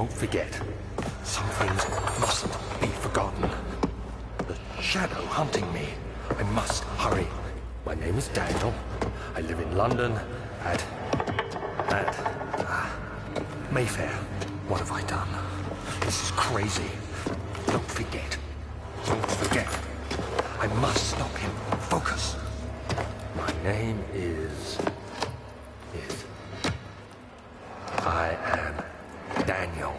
Don't forget. Some things mustn't be forgotten. The shadow hunting me. I must hurry. My name is Daniel. I live in London at Mayfair. What have I done? This is crazy. Don't forget. Don't forget. I must stop him. Focus. My name is... I am Daniel.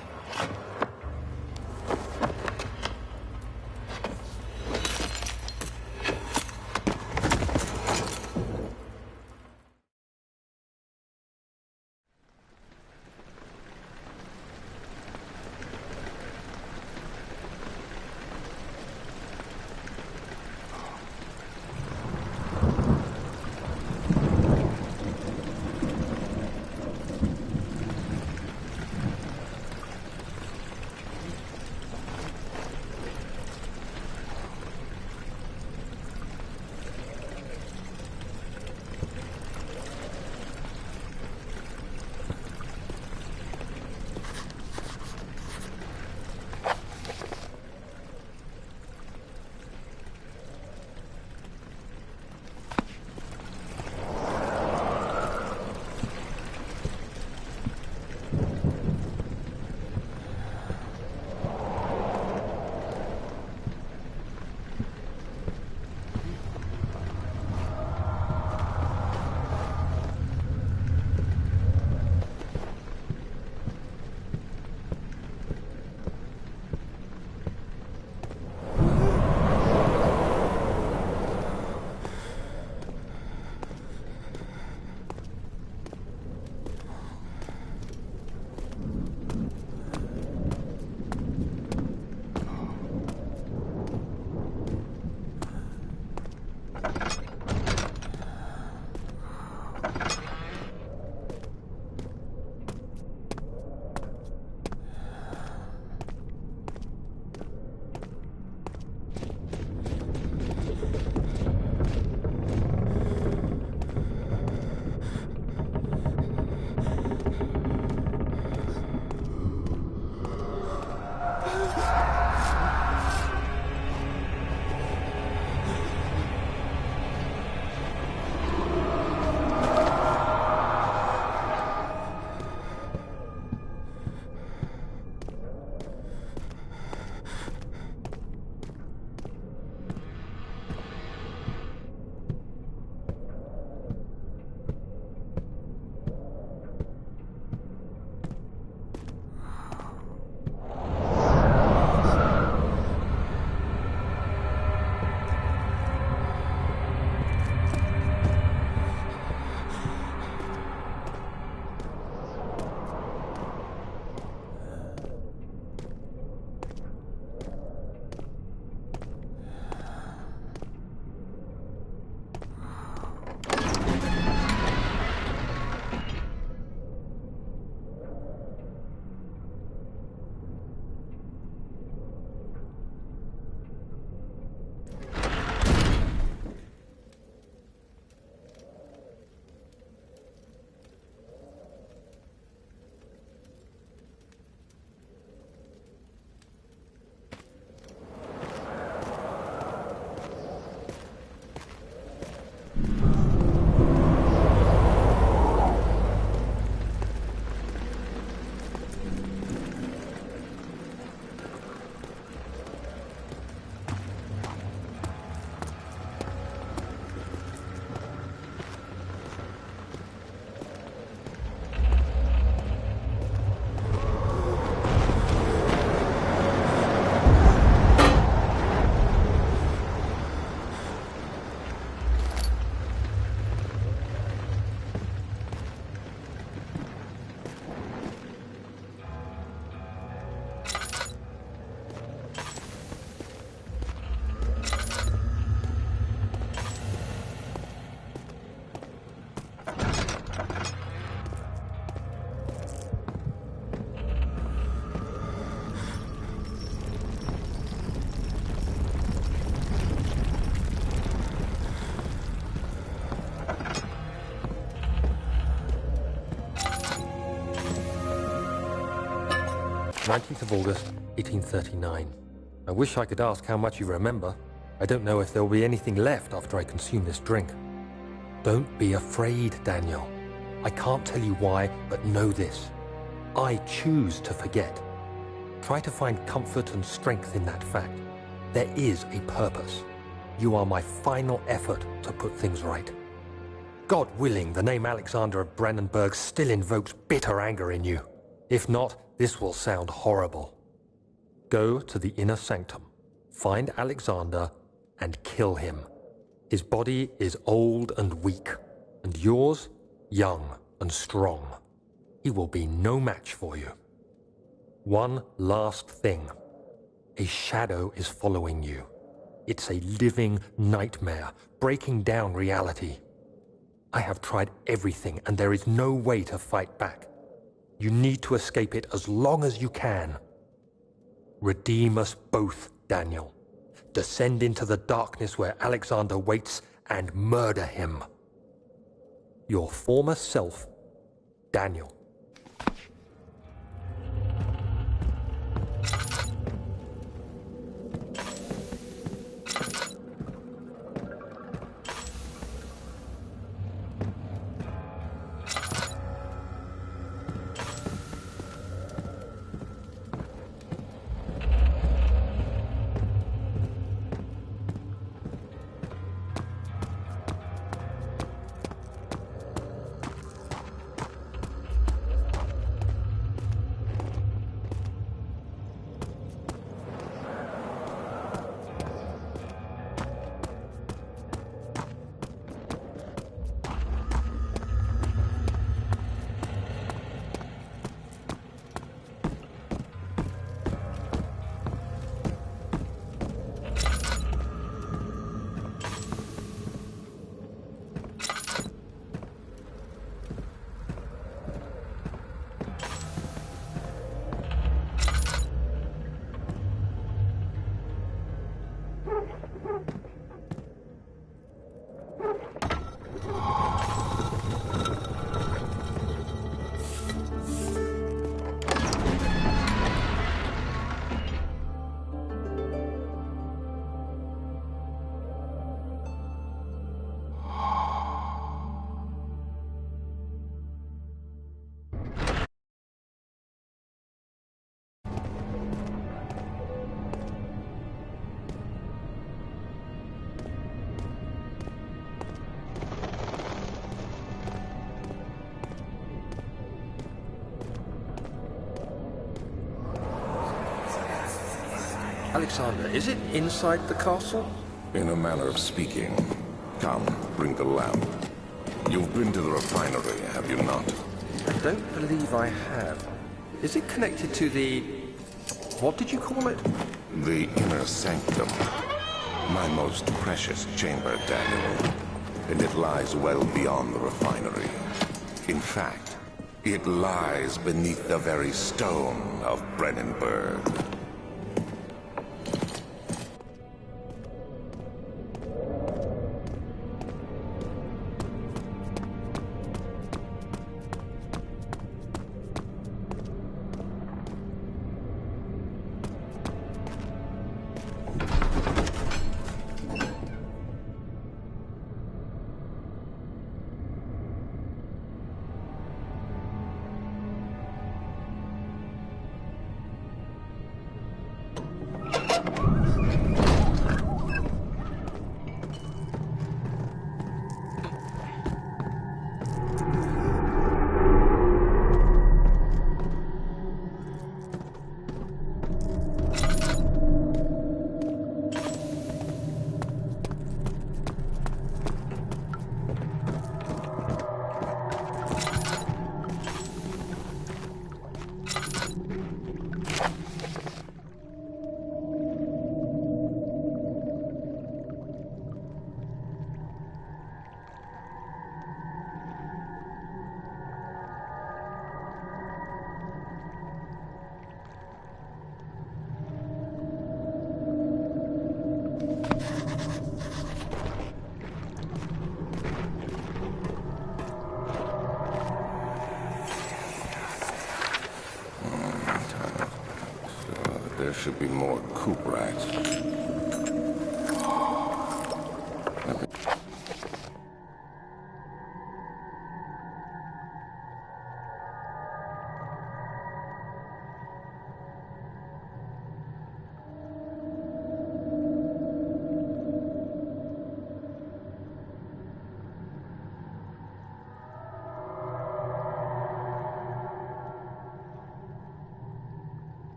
19th of August, 1839. I wish I could ask how much you remember. I don't know if there will be anything left after I consume this drink. Don't be afraid, Daniel. I can't tell you why, but know this. I choose to forget. Try to find comfort and strength in that fact. There is a purpose. You are my final effort to put things right. God willing, the name Alexander of Brandenburg still invokes bitter anger in you. If not, this will sound horrible. Go to the inner sanctum, find Alexander, and kill him. His body is old and weak, and yours, young and strong. He will be no match for you. One last thing. A shadow is following you. It's a living nightmare, breaking down reality. I have tried everything, and there is no way to fight back. You need to escape it as long as you can. Redeem us both, Daniel. Descend into the darkness where Alexander waits and murder him. Your former self, Daniel. Alexander, is it inside the castle? In a manner of speaking. Come, bring the lamp. You've been to the refinery, have you not? I don't believe I have. Is it connected to the... what did you call it? The inner sanctum. My most precious chamber, Daniel. And it lies well beyond the refinery. In fact, it lies beneath the very stone of Brandenburg. should be more coop rats.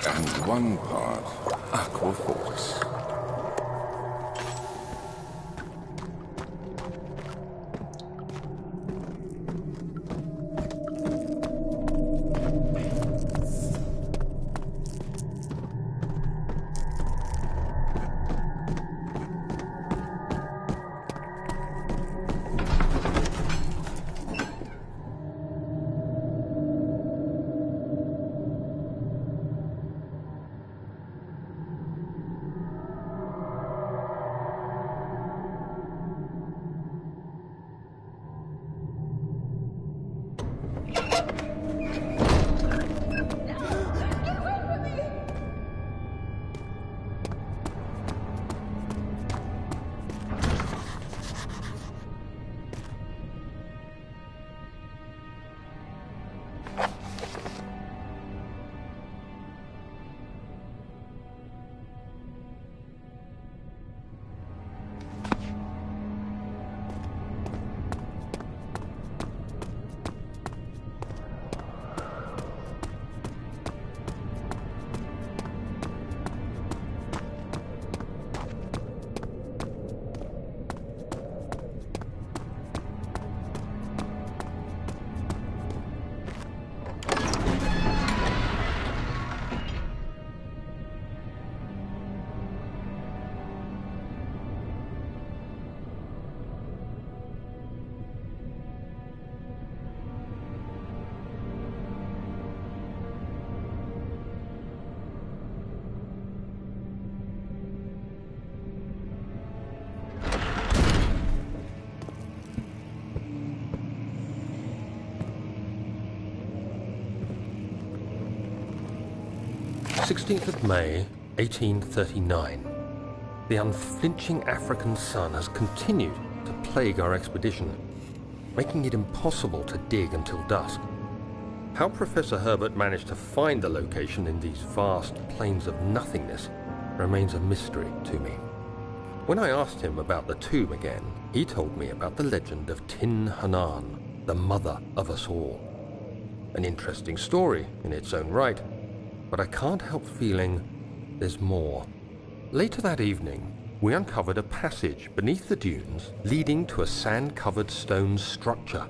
And one part aqua force. May 1839. The unflinching African sun has continued to plague our expedition, making it impossible to dig until dusk. How Professor Herbert managed to find the location in these vast plains of nothingness remains a mystery to me. When I asked him about the tomb again, he told me about the legend of Tin Hanan, the mother of us all. An interesting story in its own right, but I can't help feeling there's more. Later that evening, we uncovered a passage beneath the dunes leading to a sand-covered stone structure.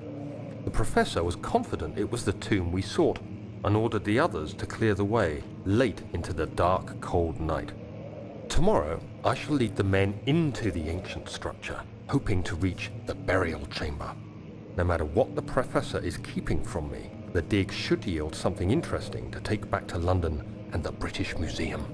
The professor was confident it was the tomb we sought and ordered the others to clear the way late into the dark, cold night. Tomorrow, I shall lead the men into the ancient structure, hoping to reach the burial chamber. No matter what the professor is keeping from me, the dig should yield something interesting to take back to London and the British Museum.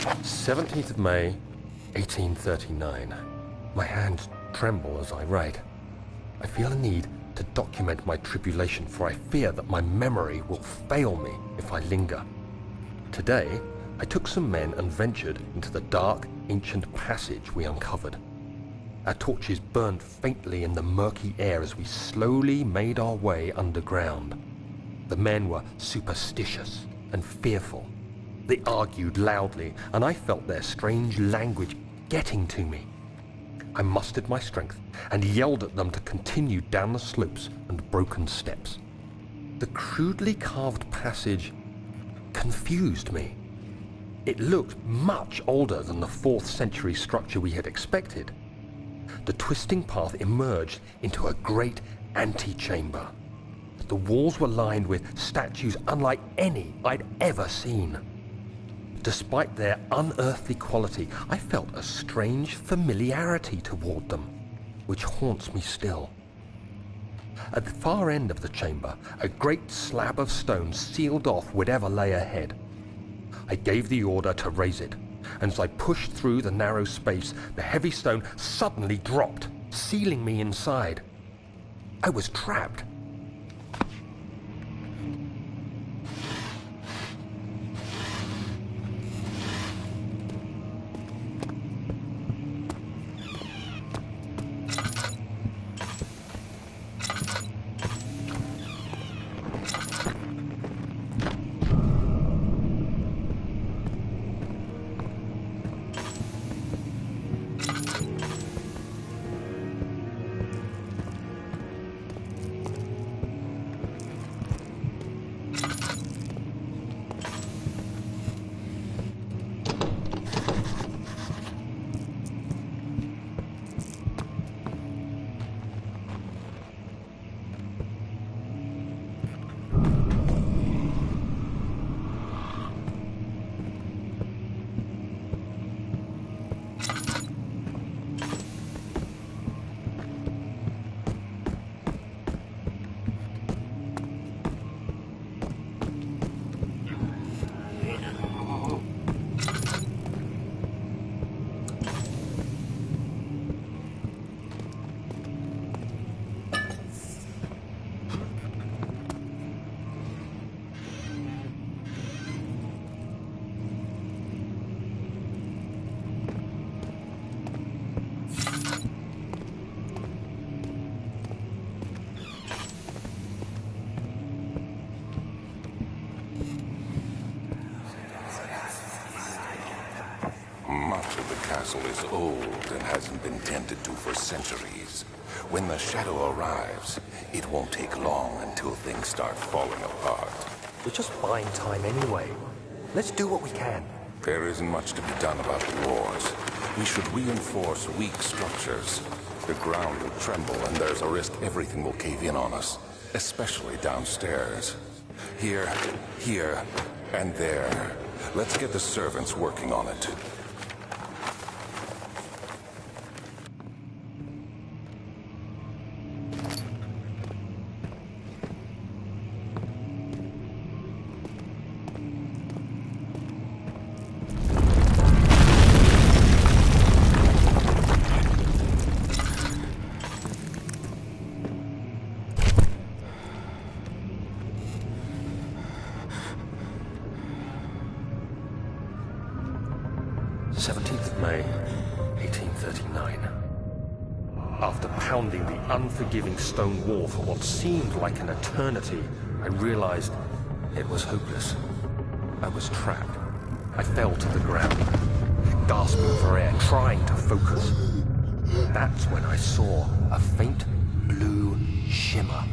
17th of May, 1839. My hands tremble as I write. I feel a need to document my tribulation, for I fear that my memory will fail me if I linger. Today, I took some men and ventured into the dark, ancient passage we uncovered. Our torches burned faintly in the murky air as we slowly made our way underground. The men were superstitious and fearful. They argued loudly, and I felt their strange language getting to me. I mustered my strength and yelled at them to continue down the slopes and broken steps. The crudely carved passage confused me. It looked much older than the 4th century structure we had expected. The twisting path emerged into a great antechamber. The walls were lined with statues unlike any I'd ever seen. Despite their unearthly quality, I felt a strange familiarity toward them, which haunts me still. At the far end of the chamber, a great slab of stone sealed off whatever lay ahead. I gave the order to raise it, and as I pushed through the narrow space, the heavy stone suddenly dropped, sealing me inside. I was trapped. Is old and hasn't been tended to for centuries. When the shadow arrives, it won't take long until things start falling apart. We're just buying time anyway. Let's do what we can. There isn't much to be done about the wars. We should reinforce weak structures. The ground will tremble and there's a risk everything will cave in on us, especially downstairs. Here, and there. Let's get the servants working on it. Unforgiving stone wall for what seemed like an eternity, I realized it was hopeless. I was trapped. I fell to the ground, gasping for air, trying to focus. That's when I saw a faint blue shimmer.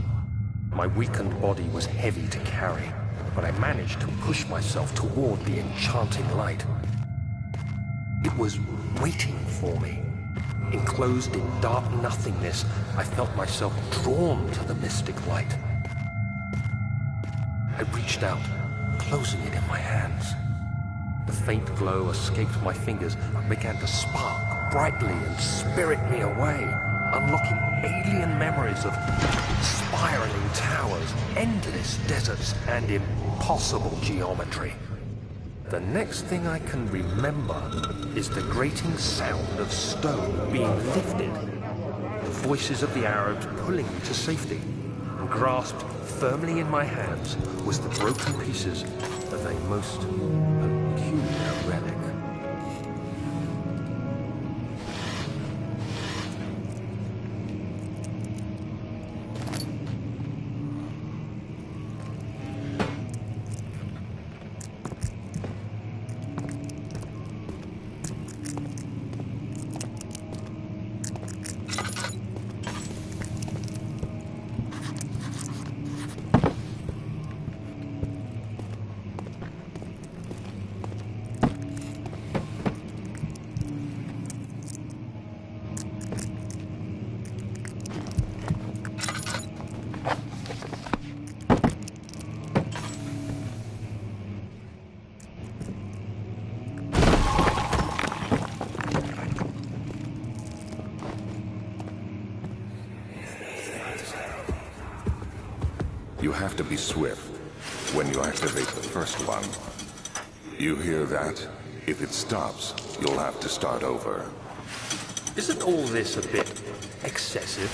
My weakened body was heavy to carry, but I managed to push myself toward the enchanting light. It was waiting for me. Enclosed in dark nothingness, I felt myself drawn to the mystic light. I reached out, closing it in my hands. The faint glow escaped my fingers and began to spark brightly and spirit me away, unlocking alien memories of spiraling towers, endless deserts, and impossible geometry. The next thing I can remember is the grating sound of stone being lifted, the voices of the Arabs pulling me to safety, and grasped firmly in my hands was the broken pieces of a most peculiar relic. You have to be swift when you activate the first one. You hear that? If it stops, you'll have to start over. Isn't all this a bit excessive?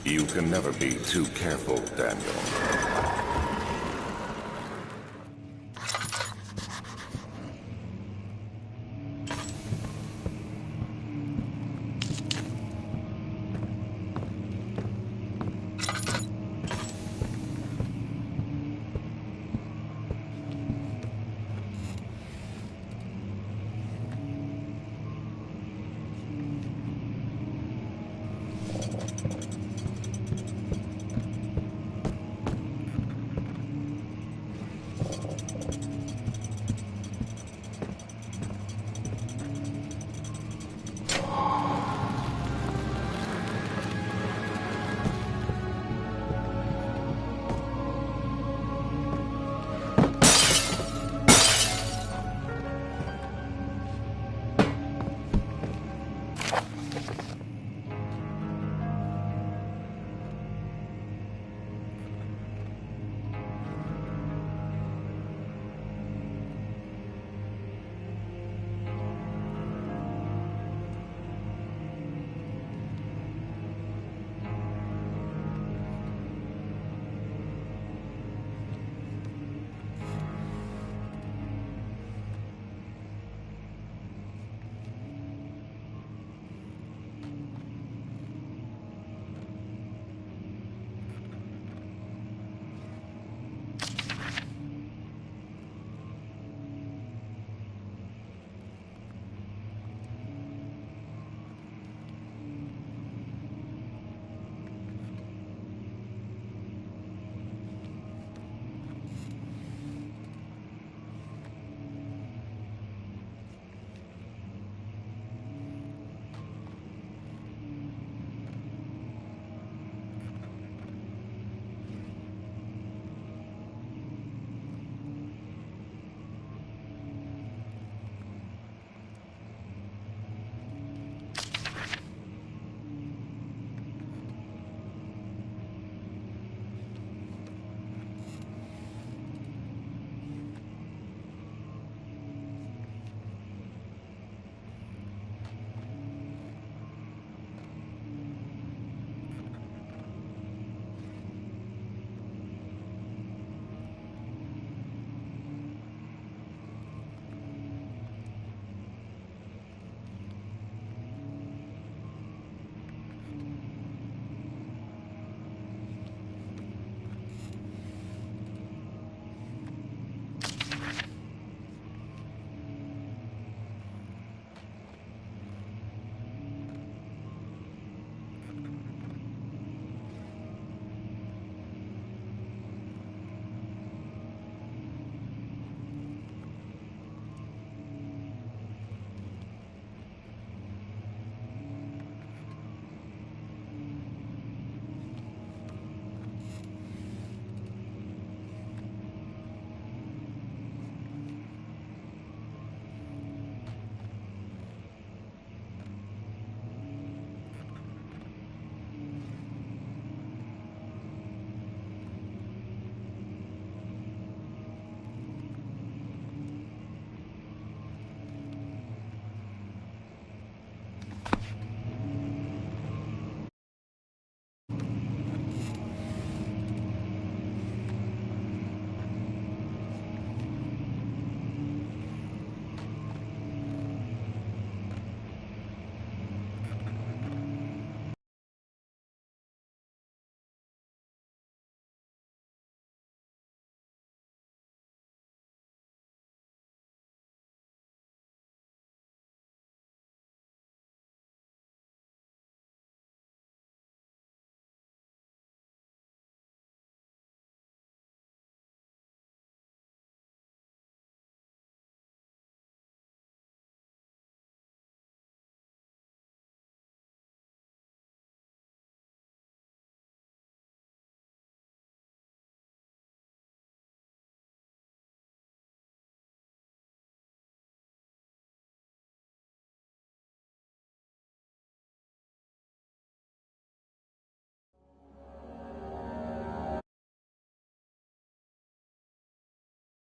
You can never be too careful, Daniel.